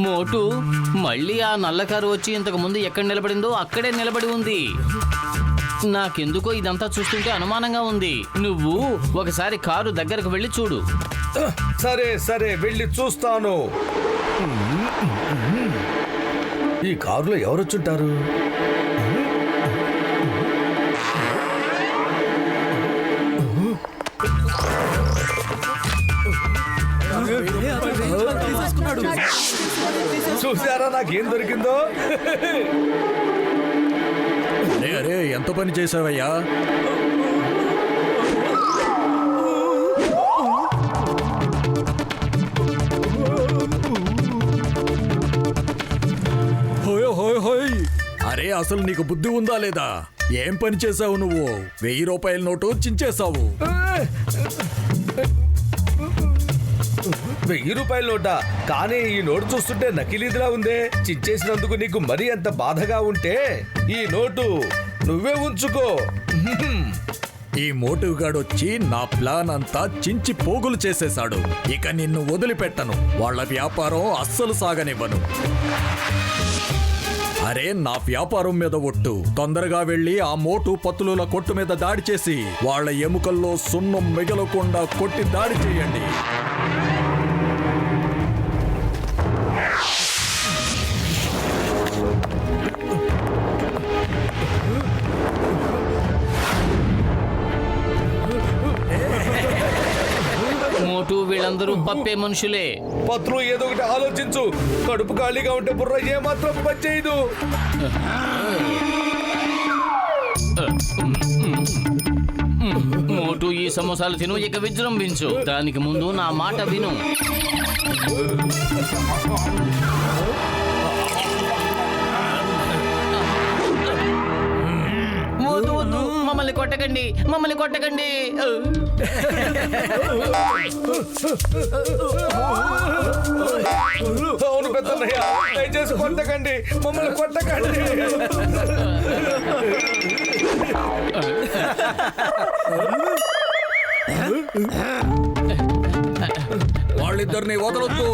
మోటు మళ్ళీ ఆ నల్ల కారు వచ్చి ఇంతకు ముందు ఎక్కడ నిలబడిందో అక్కడే నిలబడి ఉంది. నాకెందుకో ఇదంతా చూస్తుంటే అనుమానంగా ఉంది. నువ్వు ఒకసారి కారు దగ్గరకు వెళ్ళి చూడు. సరే సరే వెళ్ళి చూస్తాను. ఈ కారులో ఎవరొచ్చుంటారు? చూసారా నాకేం దొరికిందో? అరే ఎంత పని చేసావయ్యా? హోయ్ హోయ్ హోయ్, అరే అసలు నీకు బుద్ధి ఉందా లేదా? ఏం పని చేసావు నువ్వు? 1000 రూపాయల నోటు చించేసావు. 1000 రూపాయల నోటా? కానీ ఈ నోటు చూస్తుంటే నకిలీదిలా ఉందే. చించేసినందుకు నీకు మరీ అంత బాధగా ఉంటే ఈ నోటు నువ్వే ఉంచుకో. ఈ మోటివ్ గాడొచ్చి నా ప్లాన్ అంతా చించి పోగులు చేసేశాడు. ఇక నిన్ను వదిలిపెట్టను. వాళ్ళ వ్యాపారం అస్సలు సాగనివ్వను. అరే నా వ్యాపారం మీద ఒట్టు. తొందరగా వెళ్ళి ఆ మోటు పత్తుల కొట్టు మీద దాడి చేసి వాళ్ళ ఎముకల్లో సున్నం మిగలకుండా కొట్టి దాడి చేయండి. మోటు వీళ్ళందరూ పప్పే మనుషులే. పత్రు ఏదో ఒకటి ఆలోచించు. కడుపు ఖాళీగా ఉంటే బుర్ర ఏమాత్రం పనిచేయదు. మోటు ఈ సమోసాలు తిను, ఇక విజృంభించు. దానికి ముందు నా మాట విను. వద్దు వద్దు, మమ్మల్ని కొట్టకండి, మమ్మల్ని కొట్టకండి. అవును పెద్దన్నయ్య, దయచేసి కొట్టకండి, మమ్మల్ని కొట్టకండి. వాళ్ళిద్దరిని వదలొద్దు.